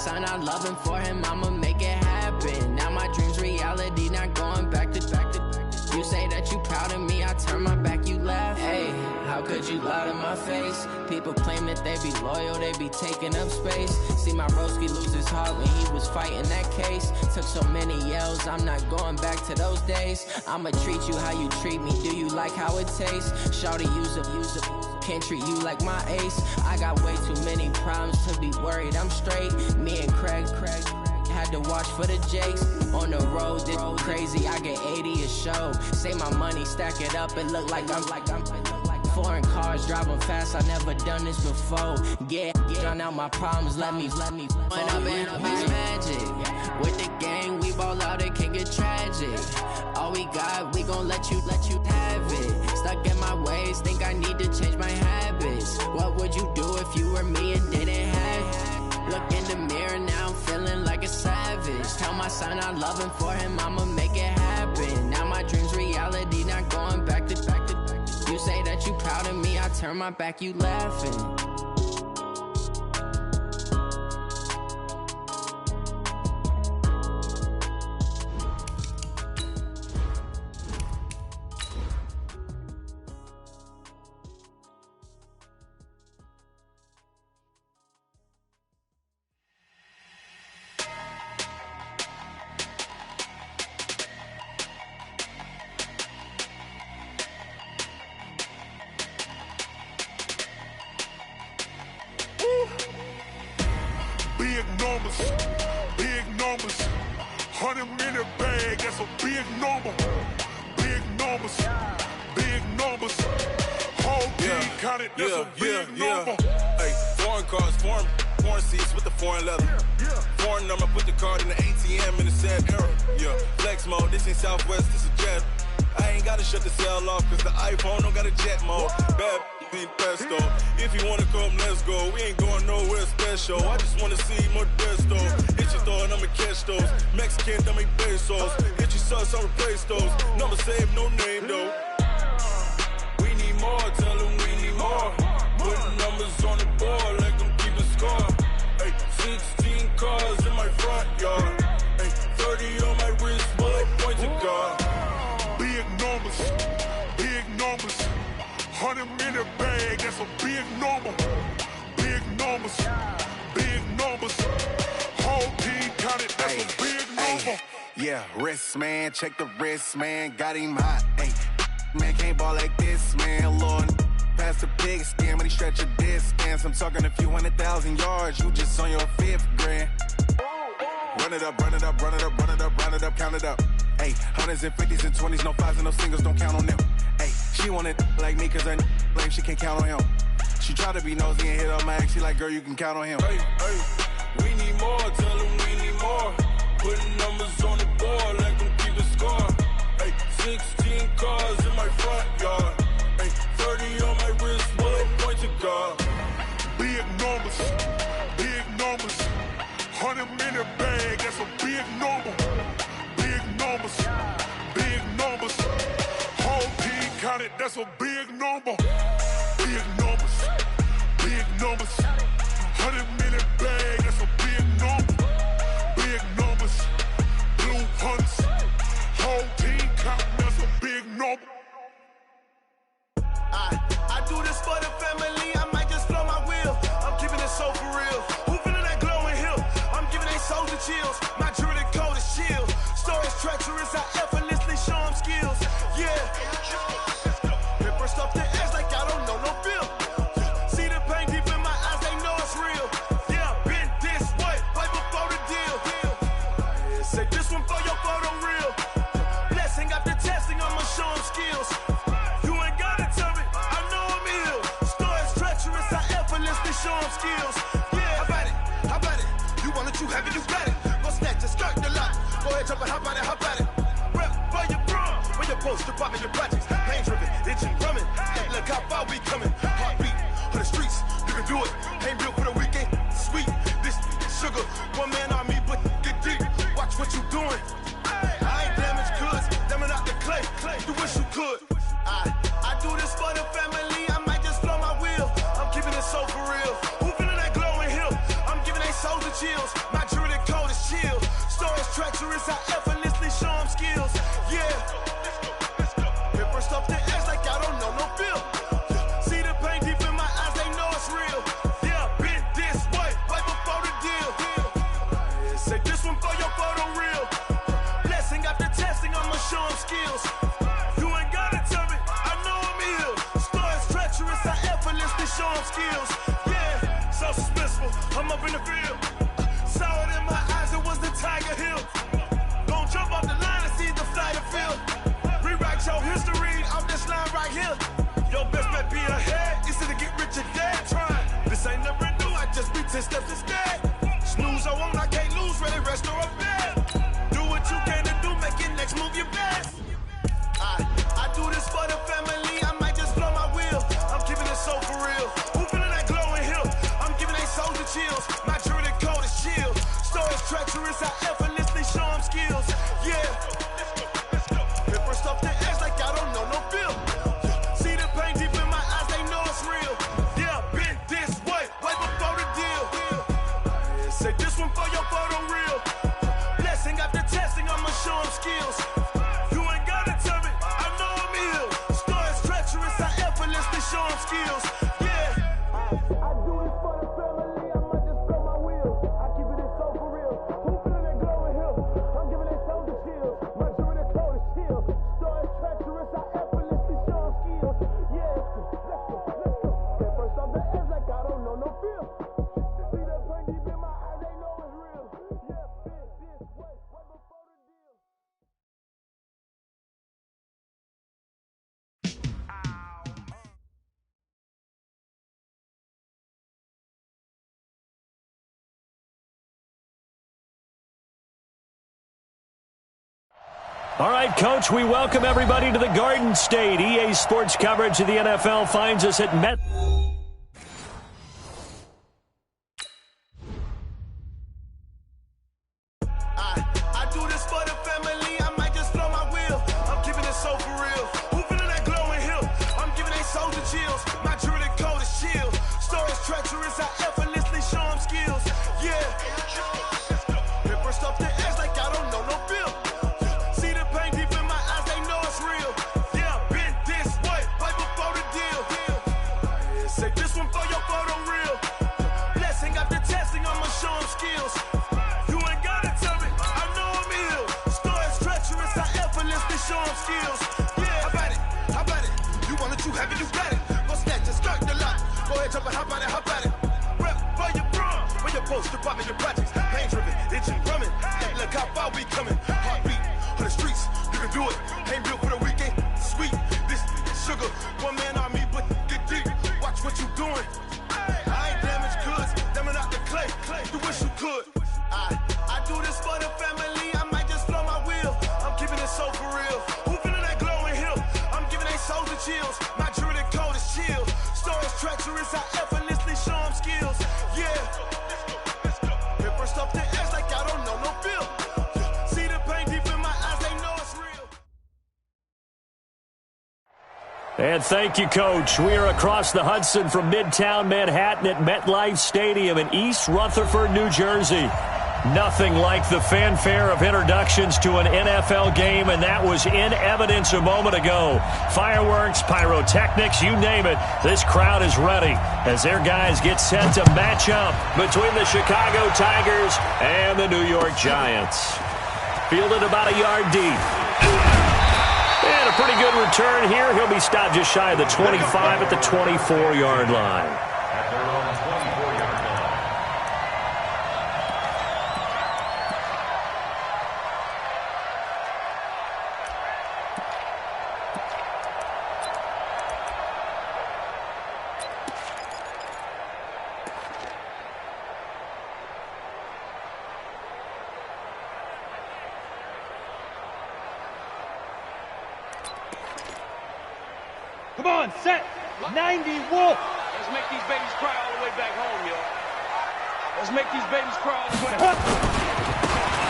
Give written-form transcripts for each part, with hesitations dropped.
son, I love him. For him, I'ma make it happen. Now my dream's reality, not going back to. You say that you proud of me, I turn my back, you laugh. Hey, how could you lie to my face? People claim that they be loyal, they be taking up space. See my broski lose his heart when he was fighting that case. Took so many yells, I'm not going back to those days. I'ma treat you how you treat me, do you like how it tastes? Shawty, use up, can't treat you like my ace. I got way too many problems to be worried, I'm straight. Me and Craig had to watch for the Jakes. On the road, this crazy, I get 80 a show. Say my money, stack it up, it look like I'm foreign cars, driving fast, I never done this before. Get drown out my problems, let me When up in beach magic. With the gang, we ball out, it can get tragic. All we got, we gon' let you have it. Stuck in my ways, think I need to change my habits. What would you do if you were me and didn't have it? Look in the mirror, now I'm feeling like a savage. Tell my son I love him, for him I'ma make it happen. Now my dream's reality, not going back to. You say that you proud of me, I turn my back, you laughing. Big numbers, 100 minute bag, that's a big number. Big numbers, whole team counted, that's a big number. Hey, foreign cars, foreign seats with the foreign leather. Foreign number, put the card in the ATM in the sad era. Yeah, flex mode, this ain't Southwest, this is Jet. I ain't gotta shut the cell off, cause the iPhone don't got a jet mode. Bad ain't pesto. If you wanna come, let's go. We ain't going nowhere special. I just wanna see more Desto. Hit your thought, I'ma catch those. Mexican, dummy pesos. Hit your sauce, I'll replace those. Number save, no name though. We need more, tell them we need more. Putting numbers on the board, like them keeping score. Hey, 16 cars in my front yard. Hey, 30 on my wrist, bullet point to God. Big numbers, 100 minute bag, that's a big number. Big numbers, whole team counted, that's a big number. Yeah, wrist man, check the wrist man, got him hot. Ay, man can't ball like this, man. Lord, past the pig skin, but he stretch a distance. I'm talking a few 100,000 yards, you just on your 5th grand. Run it up, count it up. Ay, hundreds and 50s and 20s, no 5s and no singles, don't count on them. Ay, she want it like me, cause her lame, she can't count on him. She try to be nosy and hit on my ex, she like, girl, you can count on him. Hey, we need more, tell them we need more. Putting numbers on the board, like them keeping score. Hey, 16 cars in my front yard. Hey, 30 on my wrist, bullet point to God. Big numbers, 100 minute bag, that's a big number. Big numbers, whole team counted, that's a big number. Big numbers, 100 minute bag, that's a big number. Big numbers, blue hunts, whole team counting, that's a big number. I do this for the family, I might just blow my wheel. I'm keeping it so for real. Who feeling that glowing hill? I'm giving they soldier chills. My jewelry coat is chill. Stories treacherous, I effortlessly show them skills. Yeah. Ripper stuff the edge like I don't know no feel. See the pain deep in my eyes, they know it's real. Yeah, been this way, right before the deal. Say this one for your photo real. Blessing after testing, I'ma show them skills. You ain't gotta tell me, I know I'm ill. Stories treacherous, I effortlessly show them skills. Yeah, how about it? You want it, you have it, you got it. Go snatch it, skirt the lot. Go ahead, jump it, how about it? Rep for your prom, when you're poster popping your projects. Pain driven, itching, drumming. Look how far we coming. Heartbeat for the streets, you can do it. Ain't built for the weekend, sweet. This sugar, one man army, but get deep. Watch what you doing. I ain't damaged goods, damn it out the clay. You wish you could. I do this for the family, I might just blow my wheel. I'm keeping it so for real. Who feeling that glowing hill? I'm giving they soldier chills. My 10 steps instead. Snooze, I won't, I can't lose, ready, rest or a bed. Do what you can to do, make your next move your best. I do this for the family, I might just blow my wheel. I'm keeping it so for real. Who feeling that glowing hill? I'm giving they soldier chills. My jewelry code is chill. Stories treacherous, I effortlessly show them skills. Yeah. Paper stuff the edge like I don't know no feel. See the pain deep in my eyes, they know it's real. Yeah, been this way before the deal. Say this one for your photo reel. Blessing after testing, I'ma show them skills. You ain't gotta tell me, I know I'm ill. Stories treacherous, I effortlessly show them skills. Yeah. I do this for the family, I might just blow my wheel. I keep it so for real. Who feeling that glowing hill? I'm giving they soldier chills. My jewelry code is chill. Stories treacherous, I effortlessly show them skills. Yeah. Let's go. Get first off the edge like I don't know no feel. See the pain deep in my eyes, they know it's real. Yeah, been this way before the deal. All right, Coach, we welcome everybody to the Garden State. EA Sports coverage of the NFL finds us at Met. I do this for the family, I might just blow my wheel. I'm keeping it so for real. Who feeling that glowing hill? I'm giving they soldier chills. My jewelry code is chill. Stories treacherous, I effortlessly show them skills. Yeah. Paper stuff the edge like I don't know no feel. See the pain deep in my eyes, they know it's real. Yeah, been this way before the deal. Say this one for your photo reel. Blessing after testing, I'ma show them skills. You ain't gotta tell me, I know I'm ill. Stories treacherous, I effortlessly show them skills. Yeah, how about it? You want it, you have it, you got it. Go snatch and skirt the lot. Go ahead, jump and hop on it. Rep for your brum, where your post, department, your projects. Pain driven, itching, drumming. Hey, look how far we coming. Heartbeat on the streets, you can do it. Ain't built for the weekend, sweet. This sugar, one man army, but get deep. Watch what you doing. I ain't damaged goods, damn out the clay. You wish you could. I do this for the family, I might just blow my wheel. I'm keeping it so for real. Who feeling that glowing hill? I'm giving they soldier chills. My jewelry code is chill. Stories treacherous, I effortlessly show them skills. Yeah. Paper stuff the edge like I don't know no feel. See the pain deep in my eyes, they know it's real. And thank you, Coach. We are across the Hudson from Midtown Manhattan at MetLife Stadium in East Rutherford, New Jersey. Nothing like the fanfare of introductions to an NFL game, and that was in evidence a moment ago. Fireworks, pyrotechnics, you name it. This crowd is ready as their guys get set to match up between the Chicago Tigers and the New York Giants. Fielded about a yard deep. And a pretty good return here. He'll be stopped just shy of the 25 at the 24-yard line. Come on, set. 90 Wolf. Let's make these babies cry all the way back home, yo. Let's make these babies cry all the way back.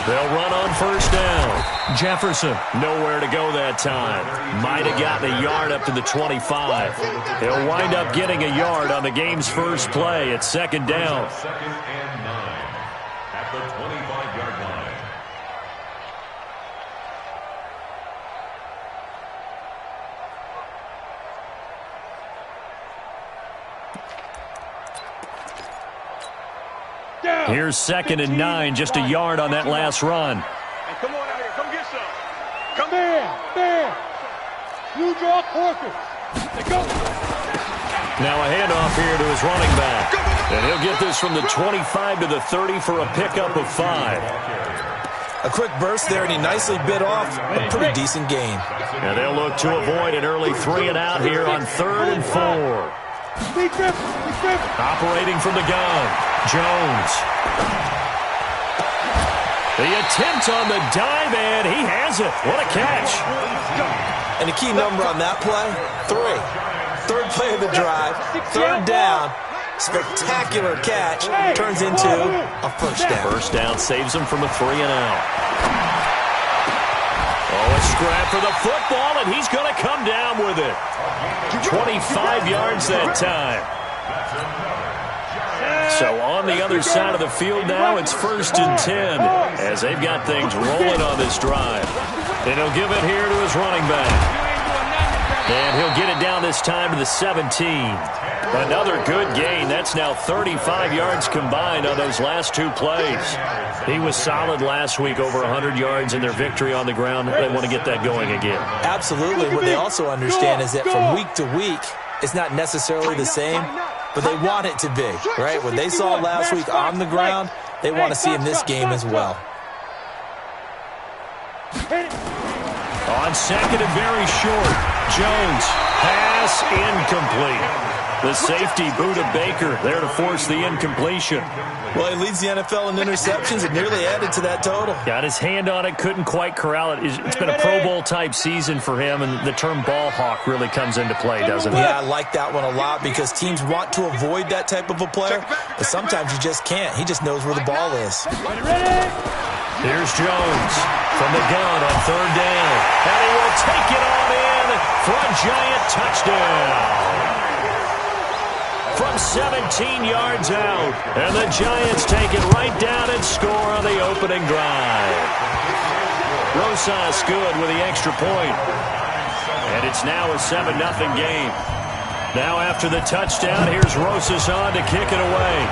They'll run on first down. Jefferson, nowhere to go that time. Might have gotten a yard up to the 25. He'll wind up getting a yard on the game's first play at second down. Second and 9 at the 25-yard line. Here's second and 9, just a yard on that last run. Hey, come on out here. Come get some. Come Bam! New York horses. They go. Now a handoff here to his running back. And he'll get this from the 25 to the 30 for a pickup of 5. A quick burst there, and he nicely bit off a pretty decent gain. And they'll look to avoid an early 3 and out here on 3rd and 4. Operating from the gun, Jones. The attempt on the dive, and he has it. What a catch. And the key number on that play, 3. Third play of the drive, third down. Spectacular catch turns into a first down. First down saves him from a 3-and-out. Oh, a scrap for the football, and he's going to come down with it. 25 yards that time. So on the other side of the field now, it's 1st and 10 as they've got things rolling on this drive. And he'll give it here to his running back. And he'll get it down this time to the 17. Another good gain. That's now 35 yards combined on those last 2 plays. He was solid last week, over 100 yards in their victory on the ground. They want to get that going again. Absolutely. What they also understand is that from week to week, it's not necessarily the same, but they want it to be, right? What they saw last week on the ground, they want to see in this game as well. On second and very short, Jones, pass incomplete. The safety, Buda Baker, there to force the incompletion. Well, he leads the NFL in interceptions and nearly added to that total. Got his hand on it, couldn't quite corral it. It's been a Pro Bowl-type season for him, and the term ball hawk really comes into play, doesn't it? Yeah, I like that one a lot because teams want to avoid that type of a player, but sometimes you just can't. He just knows where the ball is. Here's Jones from the gun on third down, and he will take it on in for a giant touchdown. From 17 yards out, and the Giants take it right down and score on the opening drive. Rosas good with the extra point. And it's now a 7-0 game. Now after the touchdown, here's Rosas on to kick it away.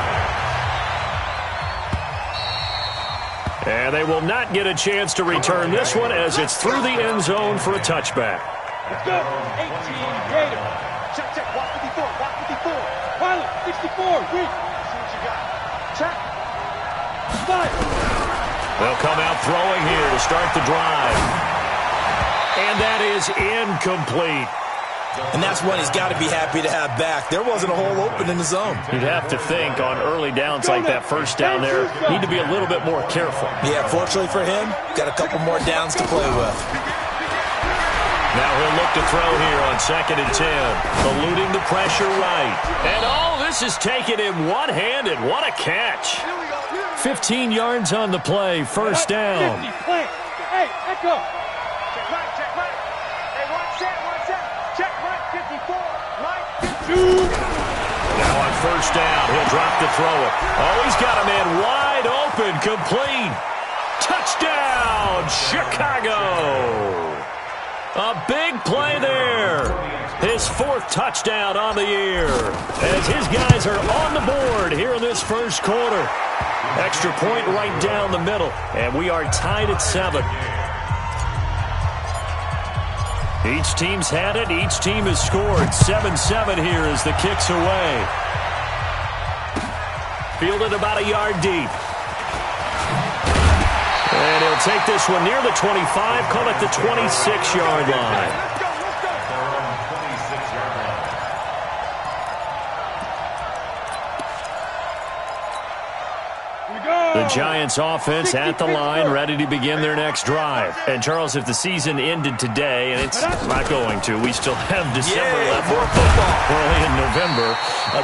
And they will not get a chance to return this one as it's through the end zone for a touchback. Let's go. 18, Gator. Check, check. Watch 54. Watch 54. Pilot, 64. Read. See what you got. Check. Five. They'll come out throwing here to start the drive. And that is incomplete. And that's one he's got to be happy to have back. There wasn't a hole open in the zone. You'd have to think on early downs like that first down there, need to be a little bit more careful. Yeah, fortunately for him, got a couple more downs to play with. Now he'll look to throw here on 2nd and 10, eluding the pressure right. And all this is taken in one-handed. What a catch. 15 yards on the play, first down. 50, plant. Hey, echo. Check right, check right. Hey, one set. Check right, 54. Right, 52. Now on first down, he'll drop to throw it. Oh, he's got a man wide open, complete. Touchdown, Chicago. A big play there. His 4th touchdown on the year as his guys are on the board here in this first quarter. Extra point right down the middle, and we are tied at 7. Each team's had it. Each team has scored. 7-7 here as the kick's away. Fielded about a yard deep. And he'll take this one near the 25, call it the 26-yard line. The Giants offense at the line, ready to begin their next drive. And, Charles, if the season ended today, and it's not going to, we still have December left. More football. Early in November.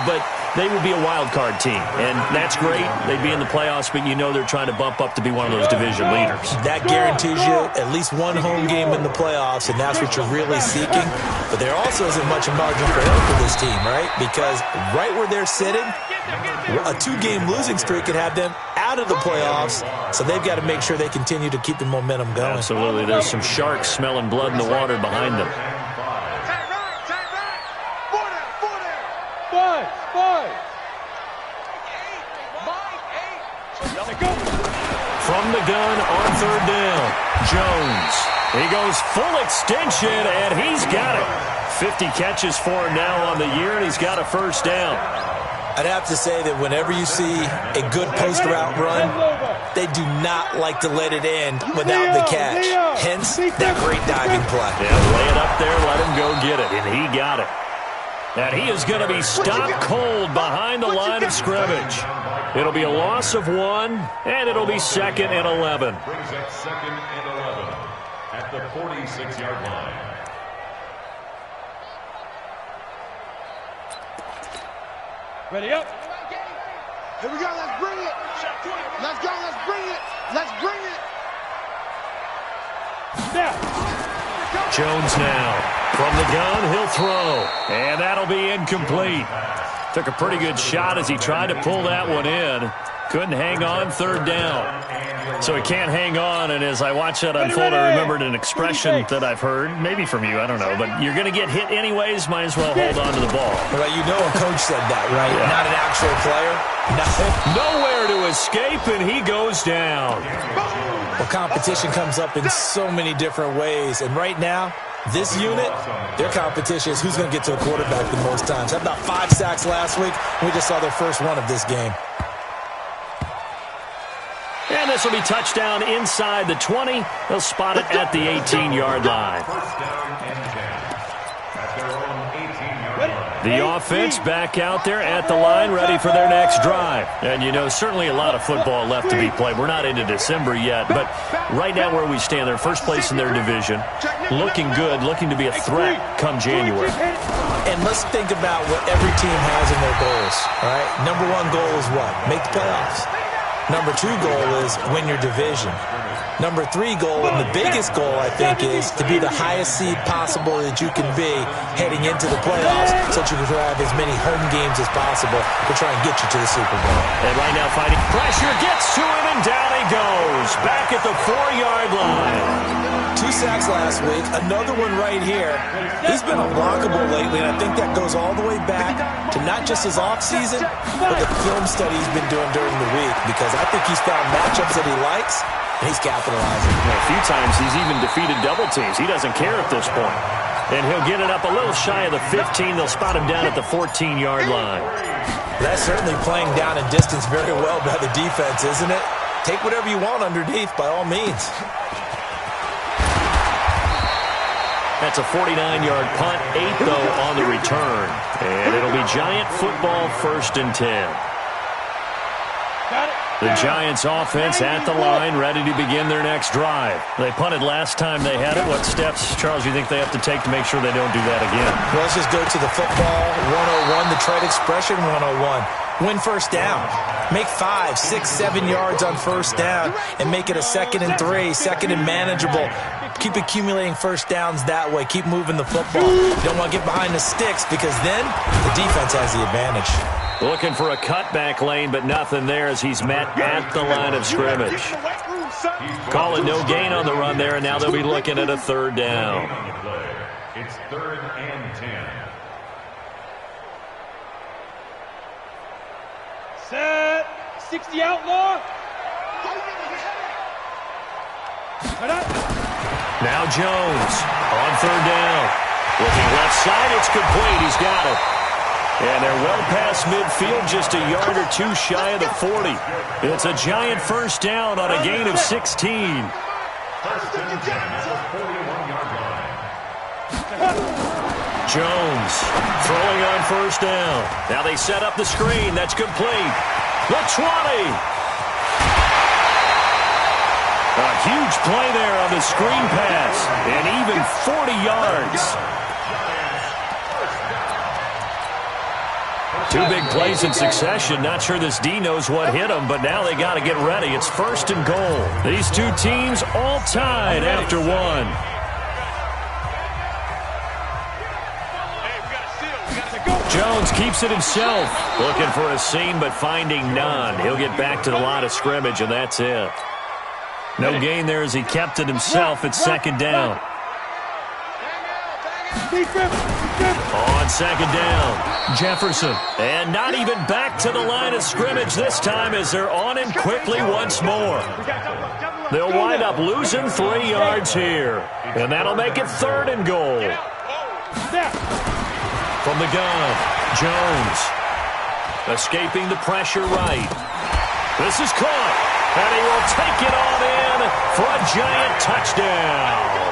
But they would be a wild card team, and that's great. They'd be in the playoffs, but you know they're trying to bump up to be one of those division leaders. That guarantees you at least one home game in the playoffs, and that's what you're really seeking. But there also isn't much margin for error for this team, right? Because right where they're sitting, a 2-game losing streak could have them out of the playoffs, so they've got to make sure they continue to keep the momentum going. Absolutely. There's some sharks smelling blood in the water behind them. From the gun on third down, Jones. He goes full extension, and he's got it. 50 catches for him now on the year, and he's got a first down. I'd have to say that whenever you see a good post route run, they do not like to let it end without the catch. Hence, that great diving play. Yeah, lay it up there, let him go get it, and he got it. And he is going to be stopped cold behind the line of scrimmage. It'll be a loss of 1, and it'll be 2nd and 11. Brings up 2nd and 11 at the 46-yard line. Ready up. Here we go. Let's bring it. Let's go. Let's bring it. Let's bring it. Now. Jones now. From the gun, he'll throw. And that'll be incomplete. Took a pretty good shot as he tried to pull that one in. Couldn't hang on, 3rd down. So he can't hang on, and as I watched that unfold, I remembered an expression that I've heard, maybe from you, I don't know, but you're going to get hit anyways, might as well hold on to the ball. Well, you know a coach said that, right? Yeah. Not an actual player. Nothing. Nowhere to escape, and he goes down. Well, competition comes up in so many different ways, and right now, this unit, their competition is who's going to get to the quarterback the most times. Had about 5 sacks last week. We just saw their first one of this game. And this will be touchdown inside the 20. They'll spot it at the 18-yard line. The offense back out there at the line, ready for their next drive. And, you know, certainly a lot of football left to be played. We're not into December yet, but right now where we stand, they're first place in their division, looking good, looking to be a threat come January. And let's think about what every team has in their goals, all right? Number 1 goal is what? Make the playoffs. Number 2 goal is win your division. Number 3 goal, and the biggest goal, I think, is to be the highest seed possible that you can be heading into the playoffs so that you can have as many home games as possible to try and get you to the Super Bowl. And right now fighting pressure, gets to him, and down he goes. Back at the 4-yard line. 2 sacks last week, another one right here. He's been unblockable lately, and I think that goes all the way back to not just his offseason, but the film study he's been doing during the week, because I think he's found matchups that he likes, and he's capitalizing. A few times he's even defeated double teams. He doesn't care at this point. And he'll get it up a little shy of the 15. They'll spot him down at the 14-yard line. That's certainly playing down in distance very well by the defense, isn't it? Take whatever you want underneath, by all means. That's a 49-yard punt, 8, though, on the return. And it'll be Giant football, 1st and 10. The Giants offense at the line, ready to begin their next drive. They punted last time they had it. What steps, Charles, you think they have to take to make sure they don't do that again? Well, let's just go to the football 101, the trade expression 101. Win first down. Make 5, 6, 7 yards on first down and make it a 2nd and 3, 2nd and manageable. Keep accumulating first downs that way. Keep moving the football. You don't want to get behind the sticks because then the defense has the advantage. Looking for a cutback lane, but nothing there as he's met at the line of scrimmage. Call it no gain on the run there, and now they'll be looking at a 3rd down. It's 3rd and 10. Set. 60 outlaw. Now Jones on 3rd down. Looking left side, it's complete. He's got it. And they're well past midfield, just a yard or 2 shy of the 40. It's a Giant first down on a gain of 16. 1st and 10 at the 41-yard line. Jones throwing on first down. Now they set up the screen. That's complete. The 20. A huge play there on the screen pass. And even 40 yards. 2 big plays in succession. Not sure this D knows what hit them, but now they got to get ready. It's 1st and goal. These 2 teams all tied after 1. Jones keeps it himself. Looking for a seam, but finding none. He'll get back to the line of scrimmage, and that's it. No gain there as he kept it himself. It's 2nd down. On 2nd down, Jefferson. And not even back to the line of scrimmage this time as they're on him quickly once more. They'll wind up losing 3 yards here. And that'll make it 3rd and goal. From the gun, Jones. Escaping the pressure right. This is caught. And he will take it on in for a Giant touchdown.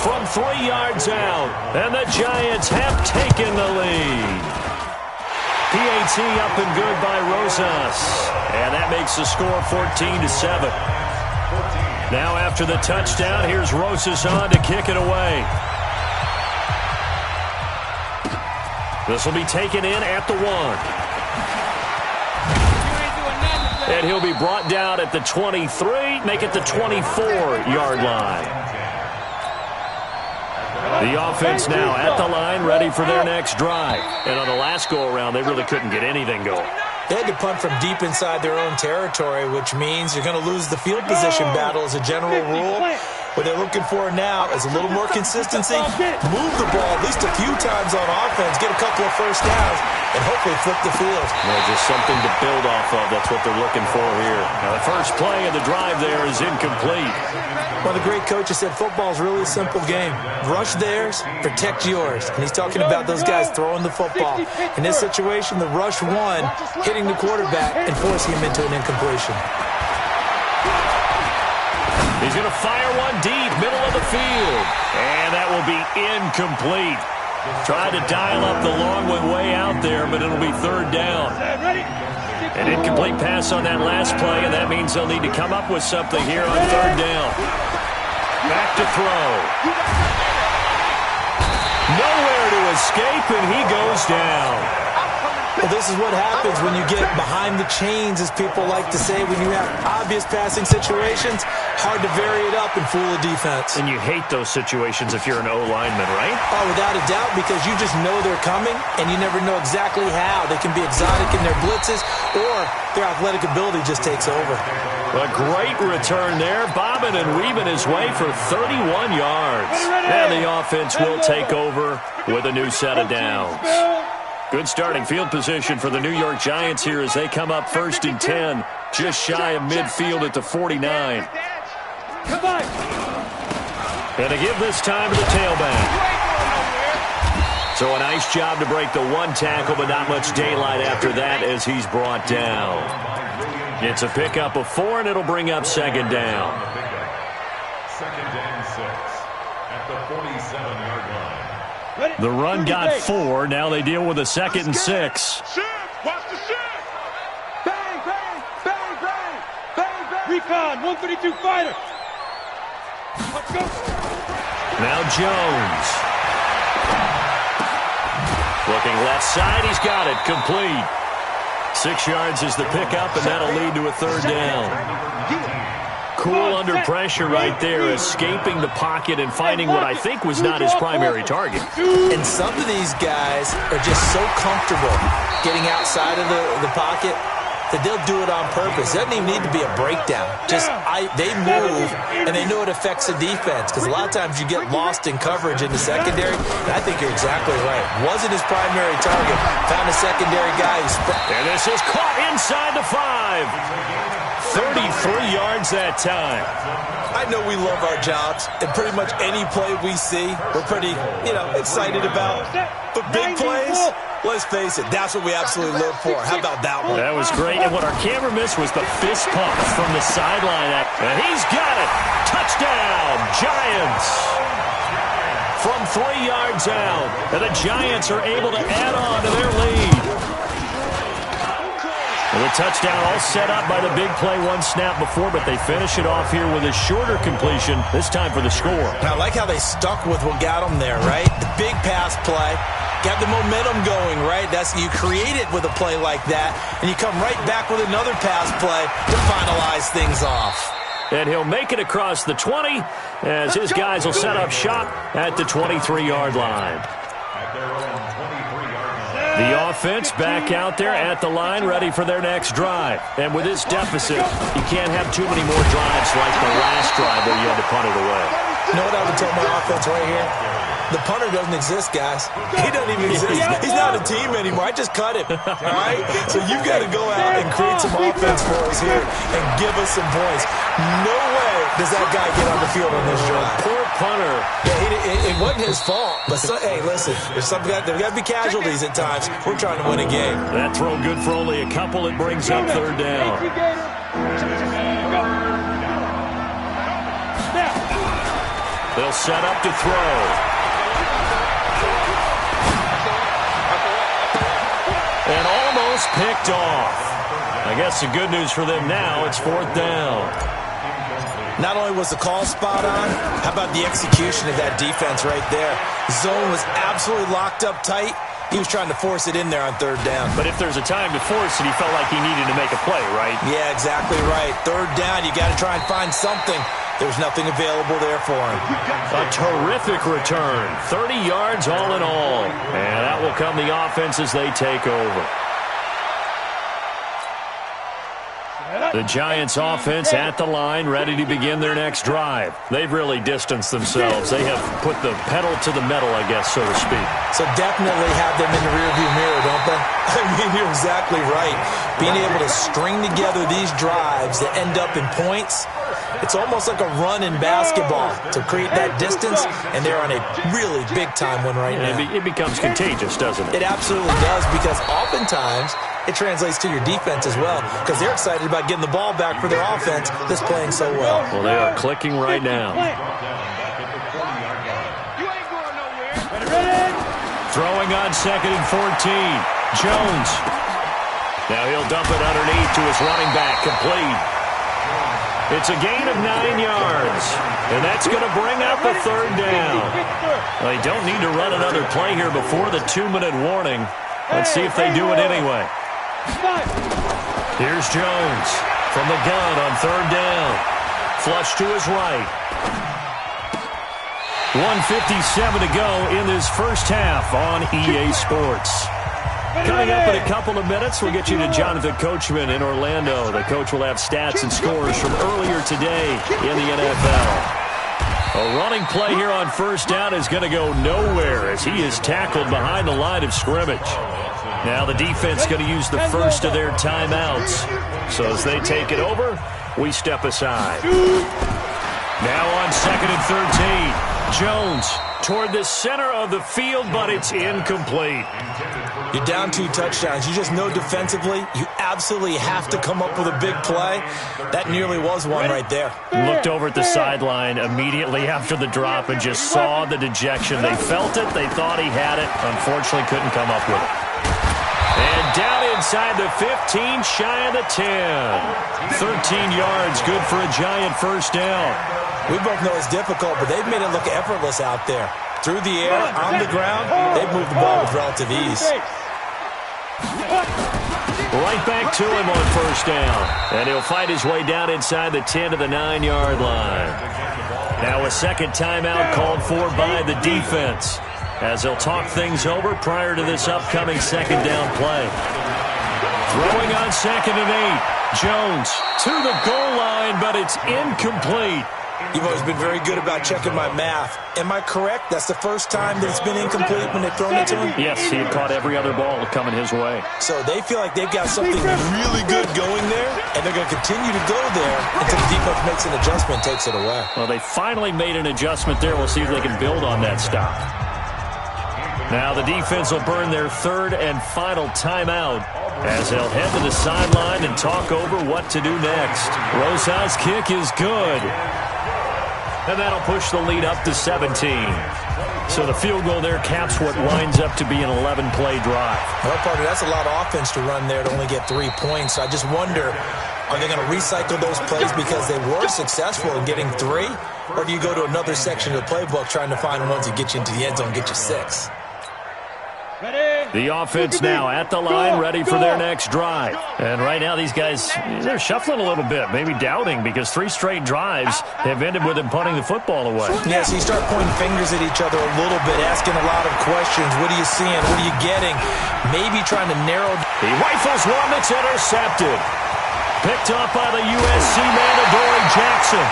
From 3 yards out, and the Giants have taken the lead. PAT up and good by Rosas, and that makes the score 14-7. Now after the touchdown, here's Rosas on to kick it away. This will be taken in at the 1. And he'll be brought down at the 23, make it the 24-yard line. The offense now at the line, ready for their next drive. And on the last go-around, they really couldn't get anything going. They had to punt from deep inside their own territory, which means you're going to lose the field position battle as a general rule. What they're looking for now is a little more consistency, move the ball at least a few times on offense, get a couple of first downs, and hopefully flip the field. Well, just something to build off of. That's what they're looking for here. Now, the first play of the drive there is incomplete. One of the great coaches said football is really a simple game. Rush theirs, protect yours. And he's talking about those guys throwing the football. In this situation, the rush won, hitting the quarterback and forcing him into an incompletion. He's going to fire one deep, middle of the field. And that will be incomplete. Tried to dial up the long one way out there, but it'll be third down. An incomplete pass on that last play, and that means they'll need to come up with something here on third down. Back to throw. Nowhere to escape, and he goes down. Well, this is what happens when you get behind the chains, as people like to say, when you have obvious passing situations. Hard to vary it up and fool a defense. And you hate those situations if you're an O-lineman, right? Oh, without a doubt, because you just know they're coming, and you never know exactly how. They can be exotic in their blitzes, or their athletic ability just takes over. A great return there, bobbing and weaving his way for 31 yards. And the offense will take over with a new set of downs. Good starting field position for the New York Giants here as they come up 1st and 10, just shy of midfield at the 49. And to give this time to the tailback. So a nice job to break the one tackle, but not much daylight after that as he's brought down. It's a pickup of 4, and it'll bring up 2nd down. 2nd and 6 at the 47-yard line. The run got 4. Now they deal with a 2nd and 6. Shift! Watch the shift! Bang, bang, bang, bang, bang, bang. Recon, 132 fighter. Let's go. Now Jones. Looking left side, he's got it, complete. 6 yards is the pickup, and that'll lead to a 3rd down. Cool under pressure right there, escaping the pocket and finding what I think was not his primary target. And some of these guys are just so comfortable getting outside of the pocket that they'll do it on purpose. It doesn't even need to be a breakdown. They move, and they know it affects the defense, because a lot of times you get lost in coverage in the secondary, and I think you're exactly right. Wasn't his primary target. Found a secondary guy who's... And this is caught inside the 5. 33 yards that time. I know we love our jobs, and pretty much any play we see, we're pretty, excited about. But big plays, let's face it, that's what we absolutely live for. How about that one? That was great, and what our camera missed was the fist pump from the sideline. And he's got it. Touchdown, Giants. From 3 yards out, and the Giants are able to add on to their lead. And the touchdown all set up by the big play one snap before, but they finish it off here with a shorter completion, this time for the score. Now, I like how they stuck with what got them there, right? The big pass play, got the momentum going, right? You create it with a play like that, and you come right back with another pass play to finalize things off. And he'll make it across the 20 as his guys will set up shop at the 23-yard line. The offense back out there at the line, ready for their next drive. And with this deficit, you can't have too many more drives like the last drive where you had to punt it away. You know what I would tell my offense right here? The punter doesn't exist, guys. He doesn't even exist. He's not a team anymore. I just cut him. All right? So you've got to go out and create some offense for us here and give us some points. No way does that guy get on the field on this drive. Poor punter. Yeah, it wasn't his fault. But, hey, listen, there's got to be casualties at times. We're trying to win a game. That throw good for only a couple. It brings up 3rd down. They'll set up to throw. And almost picked off. I guess the good news for them now, it's 4th down. Not only was the call spot on, how about the execution of that defense right there? Zone was absolutely locked up tight. He was trying to force it in there on 3rd down. But if there's a time to force it, he felt like he needed to make a play, right? Yeah, exactly right. 3rd down, you got to try and find something. There's nothing available there for him. A terrific return. 30 yards all in all. And that will come the offense as they take over. The Giants offense at the line, ready to begin their next drive. They've really distanced themselves. They have put the pedal to the metal, I guess, so to speak. So definitely have them in the rearview mirror, don't they? I mean, you're exactly right. Being able to string together these drives that end up in points, it's almost like a run in basketball to create that distance, and they're on a really big-time one right now. It becomes contagious, doesn't it? It absolutely does, because oftentimes it translates to your defense as well, because they're excited about getting the ball back for their offense that's playing so well. Well, they are clicking right now. Throwing on 2nd and 14. Jones. Now he'll dump it underneath to his running back, complete. It's a gain of 9 yards, and that's going to bring out the 3rd down. Well, they don't need to run another play here before the 2-minute warning. Let's see if they do it anyway. Here's Jones from the gun on 3rd down. Flush to his right. 1:57 to go in this first half on EA Sports. Coming up in a couple of minutes, we'll get you to Jonathan Coachman in Orlando. The coach will have stats and scores from earlier today in the NFL. A running play here on 1st down is going to go nowhere as he is tackled behind the line of scrimmage. Now the defense going to use the first of their timeouts. So as they take it over, we step aside. Now on 2nd and 13. Jones toward the center of the field, but it's incomplete. You're down 2 touchdowns. You just know defensively you absolutely have to come up with a big play. That nearly was one right there. Looked over at the sideline immediately after the drop and just saw the dejection. They felt it. They thought he had it. Unfortunately, couldn't come up with it. And down inside the 15, shy of the 10. 13 yards, good for a Giant 1st down. We both know it's difficult, but they've made it look effortless out there. Through the air, on the ground, they've moved the ball with relative ease. Right back to him on 1st down. And he'll fight his way down inside the 10 to the 9-yard line. Now a second timeout called for by the defense, as they'll talk things over prior to this upcoming 2nd down play. Throwing on 2nd and 8. Jones to the goal line, but it's incomplete. You've always been very good about checking my math. Am I correct? That's the first time that it's been incomplete when they've thrown it to him? Yes, he had caught every other ball coming his way. So they feel like they've got something really good going there, and they're going to continue to go there until the defense makes an adjustment and takes it away. Well, they finally made an adjustment there. We'll see if they can build on that stop. Now the defense will burn their 3rd and final timeout as they'll head to the sideline and talk over what to do next. Rosa's kick is good. And that'll push the lead up to 17. So the field goal there caps what winds up to be an 11-play drive. Well, partner, that's a lot of offense to run there to only get 3 points. So I just wonder, are they going to recycle those plays because they were successful in getting 3? Or do you go to another section of the playbook trying to find ones that get you into the end zone and get you 6? The offense now at the line, ready for their next drive. And right now these guys, they're shuffling a little bit, maybe doubting, because 3 straight drives have ended with them punting the football away. Yeah, so you start pointing fingers at each other a little bit, asking a lot of questions. What are you seeing? What are you getting? Maybe trying to narrow. He rifles one that's intercepted. Picked up by the USC man, Adoree Jackson.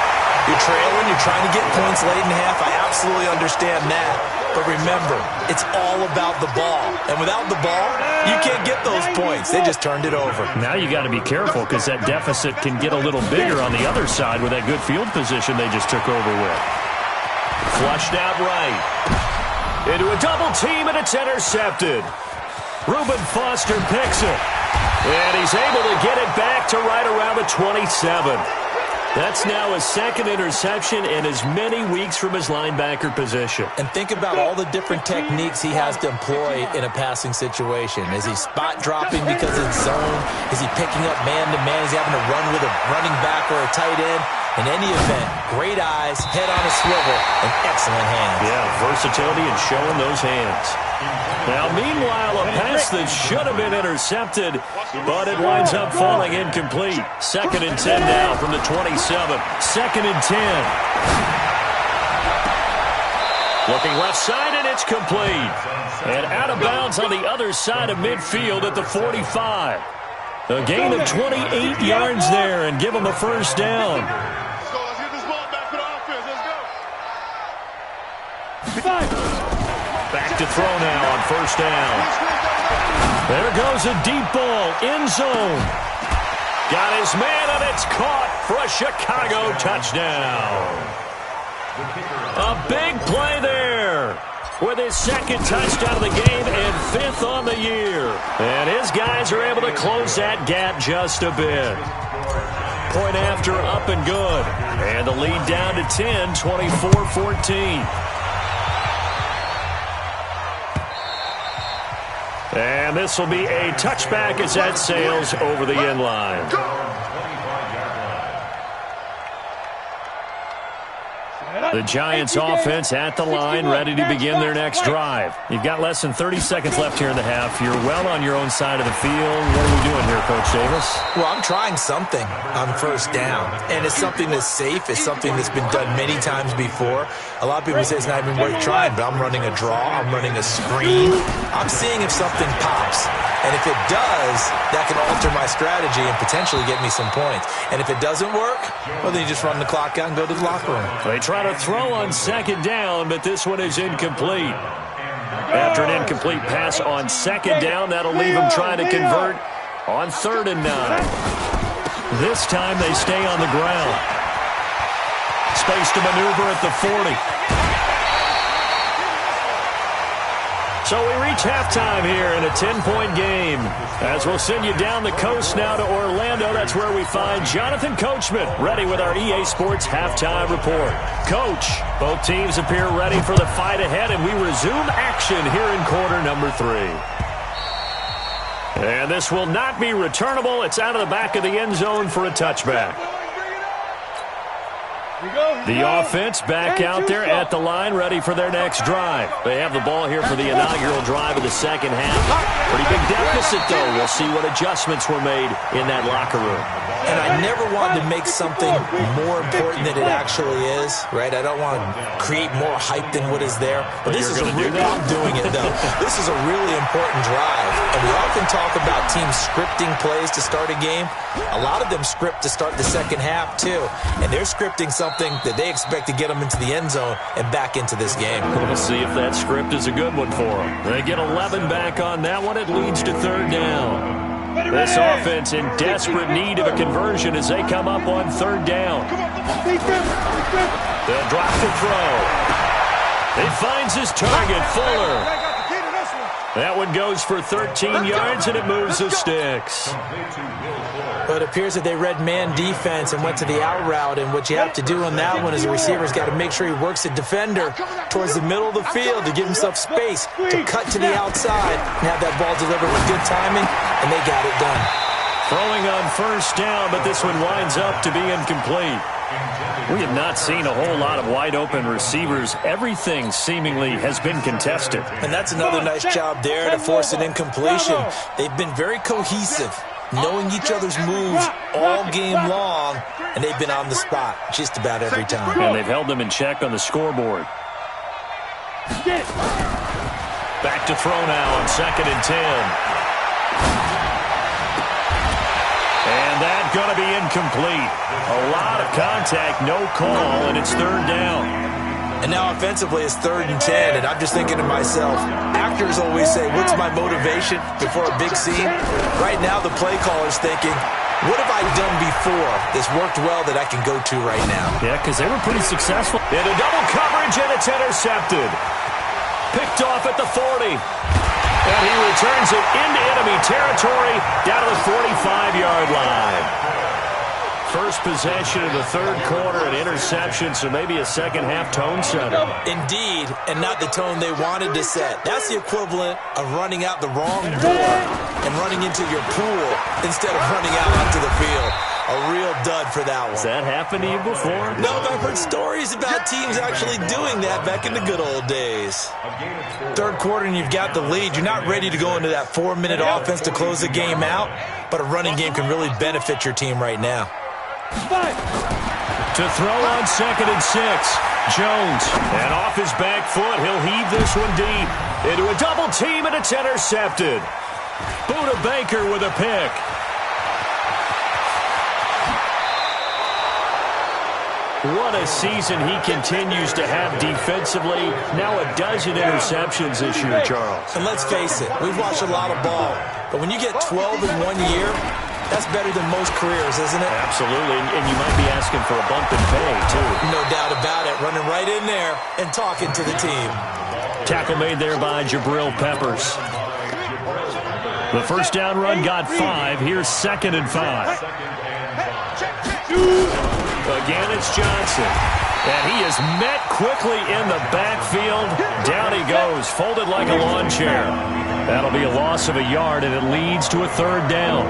You're trailing, you're trying to get points late in half. I absolutely understand that. But remember, it's all about the ball. And without the ball, you can't get those points. They just turned it over. Now you got to be careful because that deficit can get a little bigger on the other side with that good field position they just took over with. Flushed out right. Into a double team, and it's intercepted. Reuben Foster picks it. And he's able to get it back to right around the 27. That's now his second interception in as many weeks from his linebacker position. And think about all the different techniques he has to employ in a passing situation. Is he spot dropping because it's zone? Is he picking up man-to-man? Is he having to run with a running back or a tight end? In any event, great eyes, head on a swivel, and excellent hands. Yeah, versatility and showing those hands. Now, meanwhile, a pass that should have been intercepted, but it winds up falling incomplete. 2nd and 10 now from the 27. 2nd and 10. Looking left side, and it's complete. And out of bounds on the other side of midfield at the 45. A gain of 28 yards there and give him a first down. Let's get this ball back for the offense. Let's go. Back to throw now on first down. There goes a deep ball, end zone. Got his man, and it's caught for a Chicago touchdown. A big play there with his 2nd touchdown of the game and 5th on the year. And his guys are able to close that gap just a bit. Point after, up and good. And the lead down to 10, 24-14. And this will be a touchback as that sails over the end line. The Giants offense at the line, ready to begin their next drive. You've got less than 30 seconds left here in the half. You're well on your own side of the field. What are we doing here, Coach Davis? Well, I'm trying something on first down, and it's something that's safe. It's something that's been done many times before. A lot of people say it's not even worth trying, but I'm running a draw. I'm running a screen. I'm seeing if something pops. And if it does, that can alter my strategy and potentially get me some points. And if it doesn't work, well, then you just run the clock out and go to the locker room. They try to throw on 2nd down, but this one is incomplete. After an incomplete pass on 2nd down, that'll leave them trying to convert on 3rd and 9. This time they stay on the ground. Space to maneuver at the 40. So we reach halftime here in a 10-point game. As we'll send you down the coast now to Orlando, that's where we find Jonathan Coachman, ready with our EA Sports Halftime Report. Coach, both teams appear ready for the fight ahead, and we resume action here in quarter number 3. And this will not be returnable. It's out of the back of the end zone for a touchback. The offense back out there at the line, ready for their next drive. They have the ball here for the inaugural drive of the second half. Pretty big deficit, though. We'll see what adjustments were made in that locker room. And I never wanted to make something more important than it actually is, right? I don't want to create more hype than what is there. But this is I'm doing it, though. This is a really important drive. And we often talk about teams scripting plays to start a game. A lot of them script to start the second half, too. And they're scripting something that they expect to get them into the end zone and back into this game. We'll see if that script is a good one for them. They get 11 back on that one. It leads to 3rd down. This offense in desperate need of a conversion as they come up on 3rd down. They'll drop the throw. He finds his target, Fuller. That one goes for 13 yards, and it moves the sticks. But it appears that they read man defense and went to the out route, and what you have to do on that one is the receiver's got to make sure he works the defender towards the middle of the field to give himself space to cut to the outside and have that ball delivered with good timing, and they got it done. Throwing on first down, but this one winds up to be incomplete. We have not seen a whole lot of wide-open receivers. Everything seemingly has been contested. And that's another nice job there to force an incompletion. They've been very cohesive, knowing each other's moves all game long, and they've been on the spot just about every time. And they've held them in check on the scoreboard. Back to throw now on 2nd and 10. And that's going to be incomplete. A lot of contact, no call, and it's 3rd down. And now offensively it's 3rd and 10, and I'm just thinking to myself, actors always say, what's my motivation before a big scene? Right now the play caller's thinking, what have I done before that's worked well that I can go to right now? Yeah, because they were pretty successful. Into double coverage, and it's intercepted. Picked off at the 40. And he returns it into enemy territory down to the 45-yard line. first possession of the third quarter, an interception, so maybe a second-half tone setter. Indeed, and not the tone they wanted to set. That's the equivalent of running out the wrong door and running into your pool instead of running out onto the field. A real dud for that one. Has that happened to you before? No, but I've heard stories about teams actually doing that back in the good old days. Third quarter and you've got the lead. You're not ready to go into that 4-minute offense to close the game out, but a running game can really benefit your team right now. To throw on 2nd and 6. Jones, and off his back foot, he'll heave this one deep into a double team, and it's intercepted. Buda Baker with a pick. What a season he continues to have defensively. Now a dozen interceptions this year, Charles. And let's face it, we've watched a lot of ball. But when you get 12 in 1 year, that's better than most careers, isn't it? Absolutely, and you might be asking for a bump in pay, too. No doubt about it. Running right in there and talking to the team. Tackle made there by Jabril Peppers. The first down run got 5. Here's 2nd and 5. Again, it's Johnson. And he is met quickly in the backfield. Down he goes, folded like a lawn chair. That'll be a loss of a yard, and it leads to a 3rd down.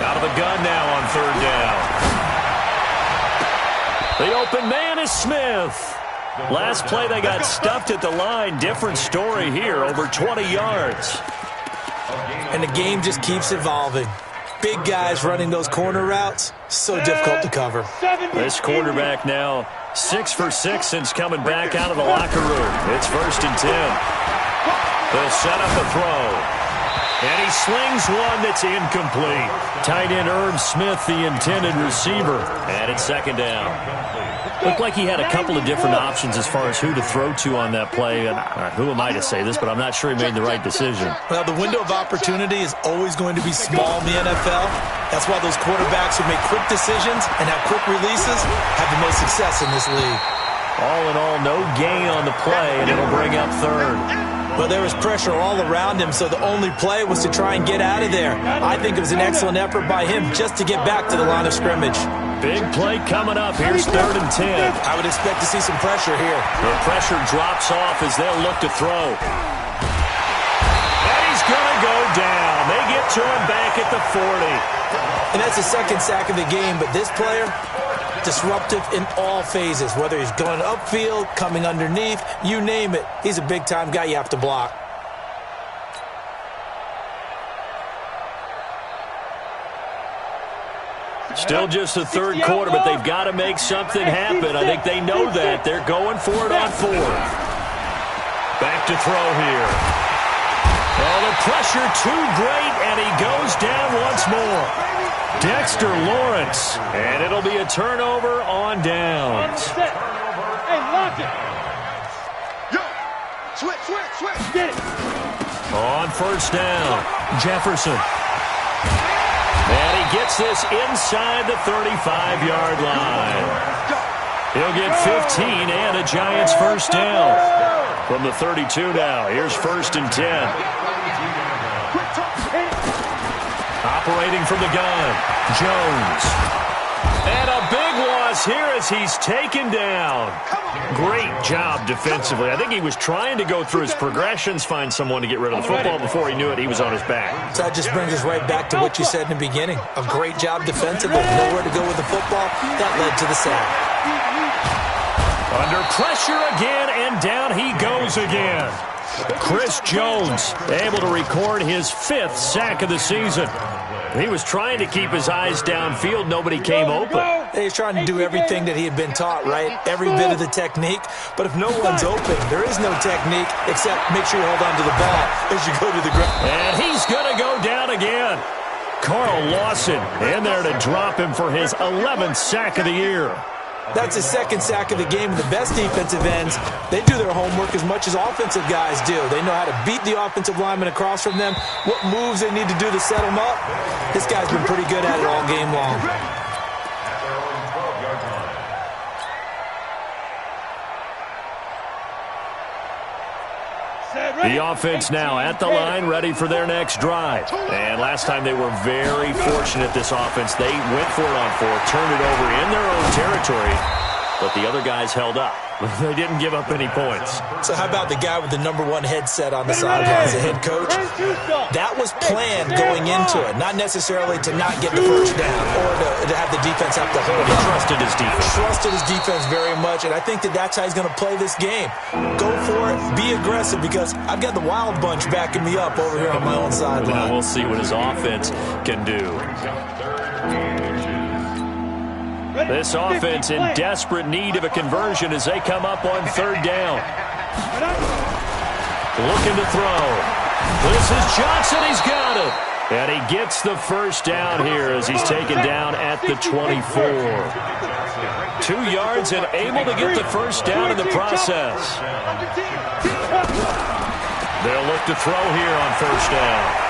Out of the gun now on 3rd down. The open man is Smith. Last play, they got stuffed at the line. Different story here, over 20 yards. And the game just keeps evolving. Big guys running those corner routes, so difficult to cover. This quarterback now 6 for 6 since coming back out of the locker room. It's 1st and 10. They'll set up a throw. And he slings one that's incomplete. Tight end Herb Smith, the intended receiver. And it's 2nd down. Looked like he had a couple of different options as far as who to throw to on that play. And who am I to say this, but I'm not sure he made the right decision. Well, the window of opportunity is always going to be small in the NFL. That's why those quarterbacks who make quick decisions and have quick releases have the most success in this league. All in all, no gain on the play, and it'll bring up 3rd. Well, there was pressure all around him, so the only play was to try and get out of there. I think it was an excellent effort by him just to get back to the line of scrimmage. Big play coming up. Here's 3rd and 10. I would expect to see some pressure here. The pressure drops off as they'll look to throw. And he's going to go down. They get to him back at the 40. And that's the 2nd sack of the game, but this player, disruptive in all phases, whether he's going upfield, coming underneath, you name it. He's a big-time guy you have to block. Still just the 3rd quarter, but they've got to make something happen. I think they know that. They're going for it on 4th. Back to throw here. Oh, the pressure too great, and he goes down once more. Dexter Lawrence, and it'll be a turnover on downs. Hey, lock it. Yo, switch. Get it. On 1st down, Jefferson. And he gets this inside the 35-yard line. He'll get 15 and a Giants 1st down. From the 32 now, here's 1st and 10. Operating from the gun, Jones. And a big loss here as he's taken down. Great job defensively. I think he was trying to go through his progressions, find someone to get rid of the football. Before he knew it, he was on his back. So that just brings us right back to what you said in the beginning. A great job defensively, nowhere to go with the football. That led to the sack. Under pressure again, and down he goes again. Chris Jones able to record his 5th sack of the season. He was trying to keep his eyes downfield. Nobody came open. He's trying to do everything that he had been taught, right? Every bit of the technique. But if no one's open, there is no technique except make sure you hold on to the ball as you go to the ground. And he's going to go down again. Carl Lawson in there to drop him for his 11th sack of the year. That's his 2nd sack of the game. The best defensive ends, they do their homework as much as offensive guys do. They know how to beat the offensive lineman across from them, what moves they need to do to set them up. This guy's been pretty good at it all game long. Set. The offense now at the line, ready for their next drive. And last time they were very fortunate, this offense. They went for it on fourth, turned it over in their own territory, but the other guys held up. They didn't give up any points. So how about the guy with the #1 headset on the sidelines, the head coach? That was planned going into it, not necessarily to not get the first down or to have the defense have to hold it. He trusted his defense. Trusted his defense very much, and I think that's how he's going to play this game. Go for it, be aggressive, because I've got the wild bunch backing me up over here on my own sideline. Well, we'll see what his offense can do. This offense in desperate need of a conversion as they come up on third down. Looking to throw. This is Johnson. He's got it. And he gets the first down here as he's taken down at the 24. 2 yards and able to get the first down in the process. They'll look to throw here on first down.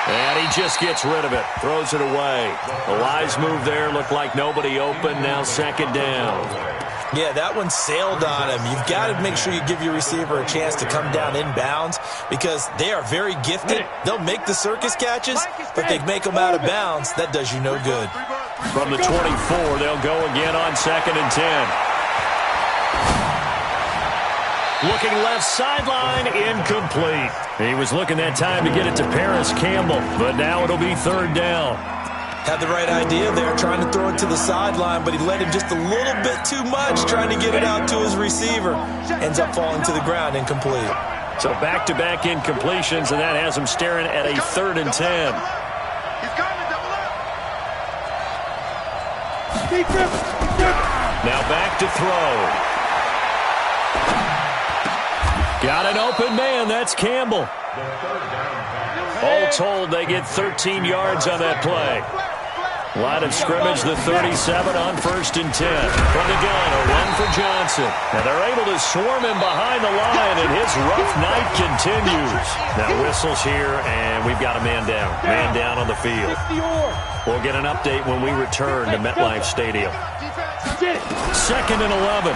And he just gets rid of it, throws it away. The wise move there, looked like nobody open, now second down. Yeah, that one sailed on him. You've got to make sure you give your receiver a chance to come down inbounds because they are very gifted. They'll make the circus catches, but they make them out of bounds. That does you no good. From the 24, they'll go again on 2nd and 10. Looking left sideline, incomplete. He was looking that time to get it to Paris Campbell, but now it'll be third down. Had the right idea there, trying to throw it to the sideline, but he let him just a little bit too much, trying to get it out to his receiver. Ends up falling to the ground, incomplete. So back-to-back incompletions, and that has him staring at a 3rd and 10. Now back to throw. Got an open man. That's Campbell. All told, they get 13 yards on that play. Line of scrimmage, the 37 on 1st and 10. From the gun, a run for Johnson. And they're able to swarm him behind the line, and his rough night continues. Now whistles here, and we've got a man down. Man down on the field. We'll get an update when we return to MetLife Stadium. 2nd and 11.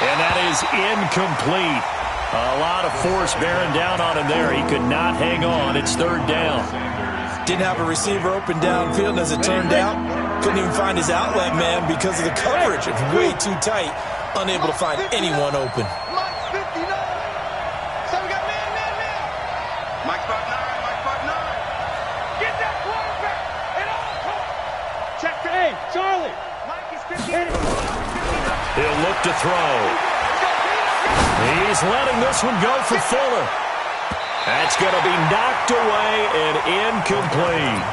And that is incomplete. A lot of force bearing down on him there. He could not hang on. It's 3rd down. Didn't have a receiver open downfield, as it turned out. Couldn't even find his outlet man because of the coverage. It's way too tight. Unable to find anyone open. He'll look to throw. He's letting this one go for Fuller. That's going to be knocked away and incomplete.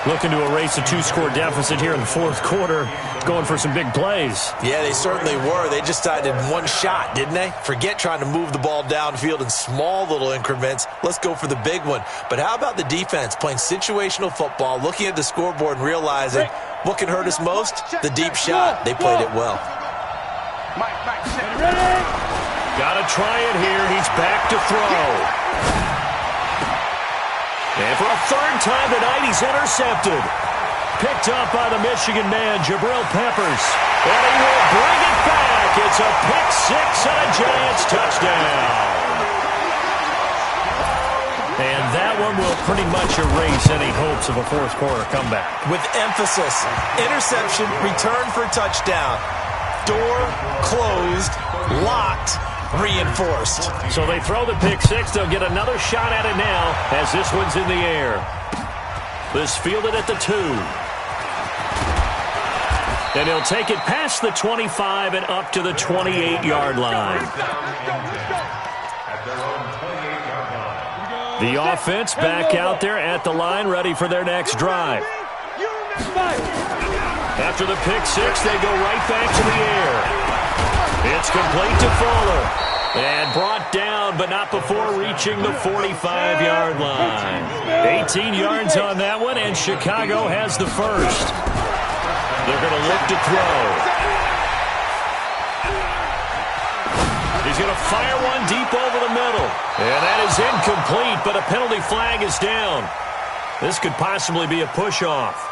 Looking to erase a 2-score deficit here in the 4th quarter. Going for some big plays. Yeah, they certainly were. They just decided one shot, didn't they? Forget trying to move the ball downfield in small little increments. Let's go for the big one. But how about the defense playing situational football, looking at the scoreboard and realizing what can hurt us most? The deep shot. They played it well. Got to try it here. He's back to throw. And for a 3rd time tonight, he's intercepted. Picked up by the Michigan man, Jabril Peppers. And he will bring it back. It's a pick 6 and a Giants touchdown. And that one will pretty much erase any hopes of a 4th quarter comeback. With emphasis, interception, return for touchdown. Door closed, locked, reinforced. So they throw the pick 6. They'll get another shot at it now as this one's in the air. This fielded at the 2. And he'll take it past the 25 and up to the 28-yard line. The offense back out there at the line, ready for their next drive. After the pick 6, they go right back to the air. It's complete to Fuller. And brought down, but not before reaching the 45-yard line. 18 yards on that one, and Chicago has the first. They're going to look to throw. He's going to fire one deep over the middle. And that is incomplete, but a penalty flag is down. This could possibly be a push-off.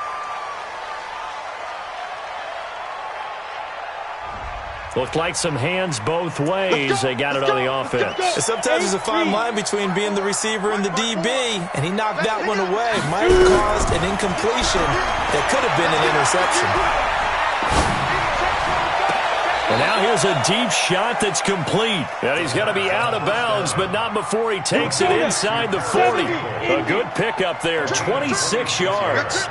Looked like some hands both ways. They got it on the offense. And sometimes there's a fine line between being the receiver and the DB, and he knocked that one away. Might have caused an incompletion that could have been an interception. And now here's a deep shot that's complete. And he's going to be out of bounds, but not before he takes it inside the 40. A good pickup there, 26 yards.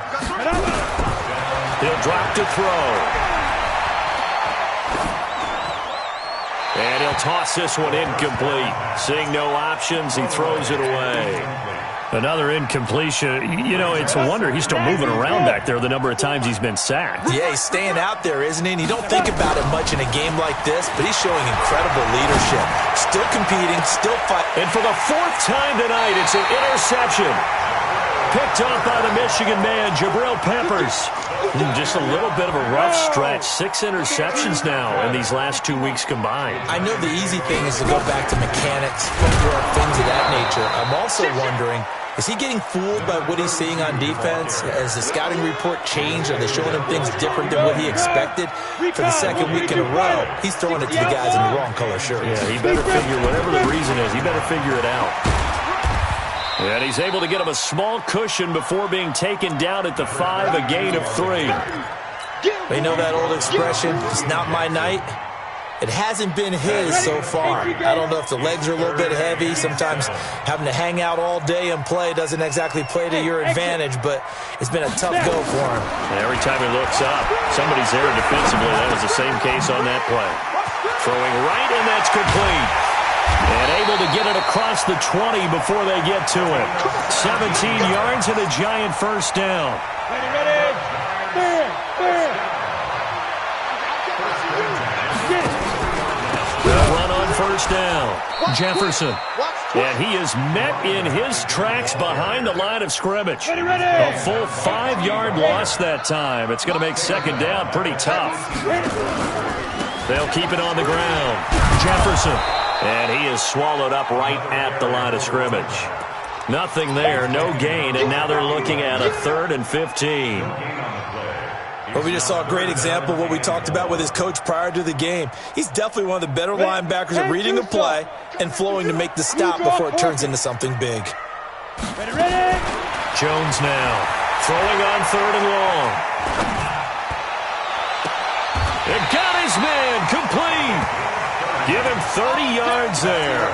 He'll drop to throw. And he'll toss this one incomplete. Seeing no options, he throws it away. Another incompletion. You know, it's a wonder he's still moving around back there the number of times he's been sacked. Yeah, he's staying out there, isn't he? And you don't think about it much in a game like this, but he's showing incredible leadership. Still competing, still fighting. And for the 4th time tonight, it's an interception. Picked off by the Michigan man, Jabril Peppers. Just a little bit of a rough stretch. 6 interceptions now in these last 2 weeks combined. I know the easy thing is to go back to mechanics, footwork, things of that nature. I'm also wondering, is he getting fooled by what he's seeing on defense? Has the scouting report changed? Are they showing him things different than what he expected? For the 2nd week in a row, he's throwing it to the guys in the wrong color shirts. Yeah, he better figure, whatever the reason is, he better figure it out. And he's able to get him a small cushion before being taken down at the 5, a gain of 3. You know that old expression, it's not my night? It hasn't been his so far. I don't know if the legs are a little bit heavy. Sometimes having to hang out all day and play doesn't exactly play to your advantage, but it's been a tough go for him. And every time he looks up, somebody's there defensively. That was the same case on that play. Throwing right, and that's complete. And able to get it across the 20 before they get to it. 17 yards and a giant first down. Ready. Fair. The run on first down. Jefferson. And he is met in his tracks behind the line of scrimmage. A full 5-yard loss that time. It's going to make second down pretty tough. They'll keep it on the ground. Jefferson. And he is swallowed up right at the line of scrimmage. Nothing there, no gain, and now they're looking at a 3rd and 15. Well, we just saw a great example of what we talked about with his coach prior to the game. He's definitely one of the better linebackers at reading the play and flowing to make the stop before it turns into something big. Ready. Jones now, throwing on 3rd and long. It got his man, complete. Give him 30 yards there.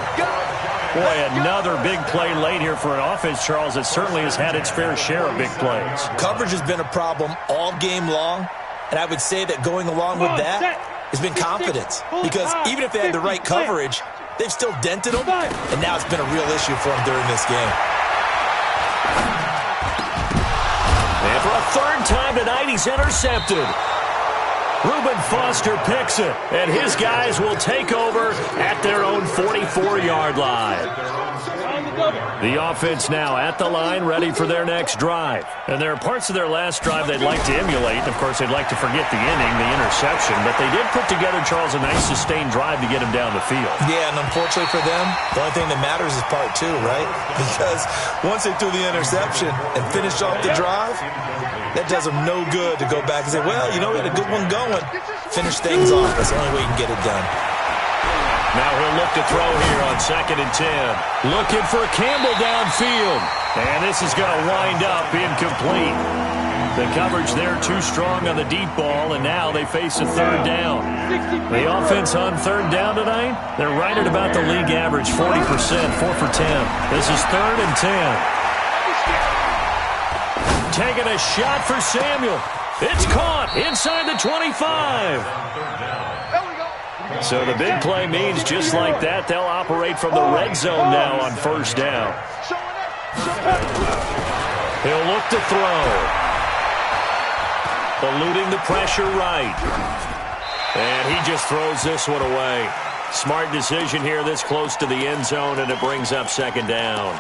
Boy, another big play late here for an offense, Charles, that certainly has had its fair share of big plays. Coverage has been a problem all game long, and I would say that going along with that has been confidence. Because even if they had the right coverage, they've still dented them, and now it's been a real issue for them during this game. And for a 3rd time tonight, he's intercepted. Reuben Foster picks it, and his guys will take over at their own 44-yard line. The offense now at the line, ready for their next drive. And there are parts of their last drive they'd like to emulate. And, of course, they'd like to forget the inning, the interception. But they did put together, Charles, a nice sustained drive to get him down the field. Yeah, and unfortunately for them, the only thing that matters is part 2, right? Because once they threw the interception and finished off the drive, that does them no good to go back and say, well, you know, we had a good one going. Finish things off. That's the only way you can get it done. Now he'll look to throw here on 2nd and 10. Looking for Campbell downfield. And this is going to wind up incomplete. The coverage there too strong on the deep ball, and now they face a 3rd down. The offense on 3rd down tonight, they're right at about the league average, 40%, 4 for 10. This is 3rd and 10. Taking a shot for Samuel. It's caught inside the 25. So the big play means just like that, they'll operate from the red zone now on 1st down. He'll look to throw. Eluding the pressure right. And he just throws this one away. Smart decision here this close to the end zone, and it brings up 2nd down.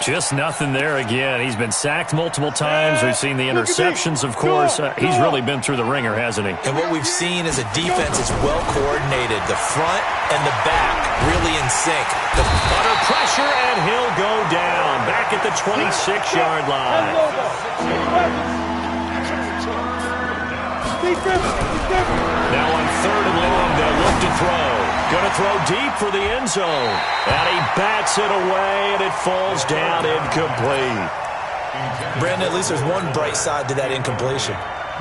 Just nothing there again. He's been sacked multiple times. We've seen the interceptions, of course. He's really been through the ringer, hasn't he? And what we've seen is a defense that's well coordinated. The front and the back really in sync. Under pressure, and he'll go down. Back at the 26-yard line. Now on 3rd and long, they'll look to throw. Going to throw deep for the end zone. And he bats it away, and it falls down incomplete. Brandon, at least there's one bright side to that incompletion.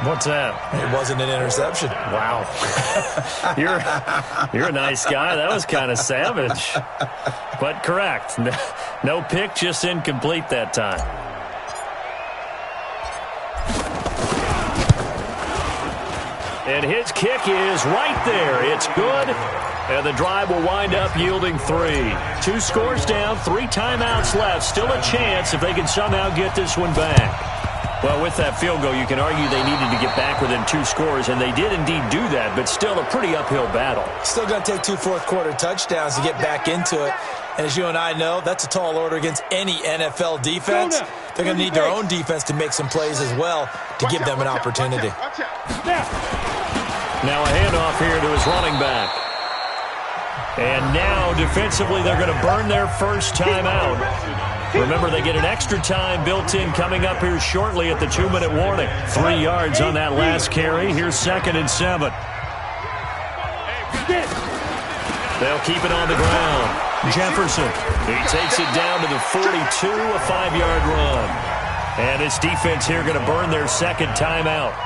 What's that? It wasn't an interception. Wow. You're a nice guy. That was kind of savage. But correct. No pick, just incomplete that time. And his kick is right there. It's good. And the drive will wind up yielding 3. 2 scores down, 3 timeouts left. Still a chance if they can somehow get this one back. Well, with that field goal, you can argue they needed to get back within 2 scores, and they did indeed do that, but still a pretty uphill battle. Still going to take 2 fourth-quarter touchdowns to get back into it. And as you and I know, that's a tall order against any NFL defense. They're going to need their own defense to make some plays as well to give them an opportunity. Now a handoff here to his running back. And now defensively they're going to burn their first timeout. Remember, they get an extra time built in coming up here shortly at the 2-minute warning. 3 yards on that last carry. Here's 2nd and 7. They'll keep it on the ground. Jefferson, he takes it down to the 42, a 5-yard run. And this defense here going to burn their second timeout.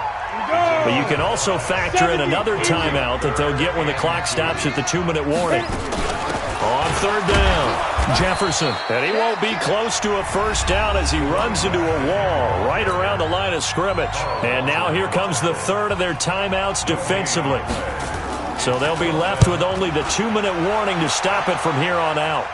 But you can also factor in another timeout that they'll get when the clock stops at the 2-minute warning. On 3rd down, Jefferson. And he won't be close to a first down as he runs into a wall right around the line of scrimmage. And now here comes the 3rd of their timeouts defensively. So they'll be left with only the 2-minute warning to stop it from here on out.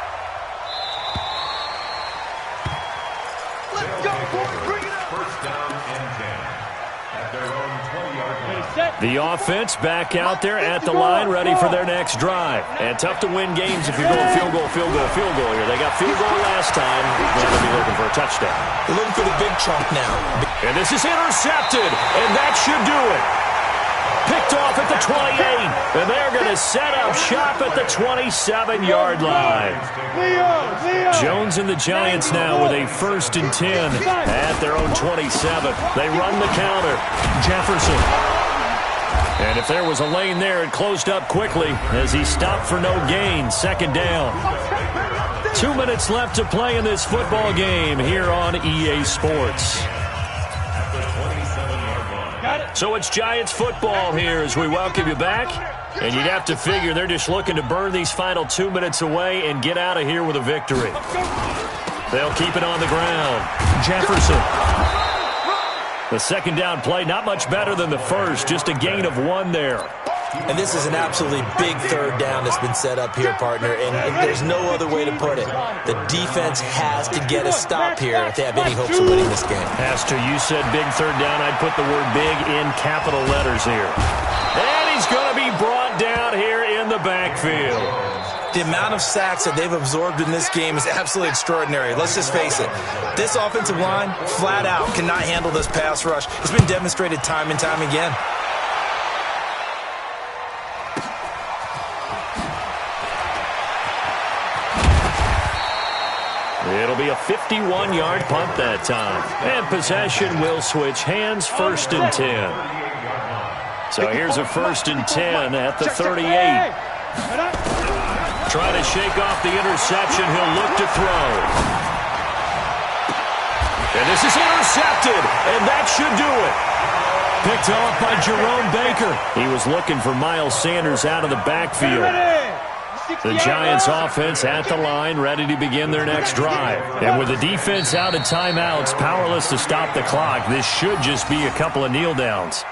The offense back out there at the line, ready for their next drive. And tough to win games if you're going field goal here. They got field goal last time. They're going to be looking for a touchdown. They're looking for the big chunk now. And this is intercepted, and that should do it. Picked off at the 28, and they're going to set up shop at the 27-yard line. Jones and the Giants now with a 1st and 10 at their own 27. They run the counter. Jefferson. And if there was a lane there, it closed up quickly as he stopped for no gain. 2nd down. 2 minutes left to play in this football game here on EA Sports. So it's Giants football here as we welcome you back. And you'd have to figure they're just looking to burn these final 2 minutes away and get out of here with a victory. They'll keep it on the ground. Jefferson. The 2nd down play, not much better than the first, just a gain of 1 there. And this is an absolutely big 3rd down that's been set up here, partner, and there's no other way to put it. The defense has to get a stop here if they have any hopes of winning this game. Has to. You said big 3rd down. I'd put the word big in capital letters here. And he's going to be brought down here in the backfield. The amount of sacks that they've absorbed in this game is absolutely extraordinary. Let's just face it. This offensive line, flat out, cannot handle this pass rush. It's been demonstrated time and time again. It'll be a 51-yard punt that time. And possession will switch hands, 1st and 10. So here's a 1st and 10 at the 38. Trying to shake off the interception. He'll look to throw. And this is intercepted, and that should do it. Picked off by Jerome Baker. He was looking for Miles Sanders out of the backfield. The Giants offense at the line, ready to begin their next drive. And with the defense out of timeouts, powerless to stop the clock, this should just be a couple of kneel downs.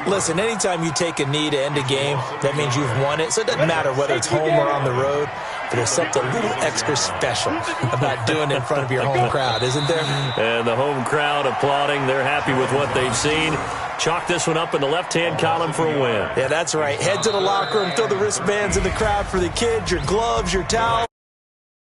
Listen, anytime you take a knee to end a game, that means you've won it. So it doesn't matter whether it's home or on the road, but there's something a little extra special about doing it in front of your home crowd, isn't there? And the home crowd applauding. They're happy with what they've seen. Chalk this one up in the left-hand column for a win. Yeah, that's right. Head to the locker room, throw the wristbands in the crowd for the kids, your gloves, your towels.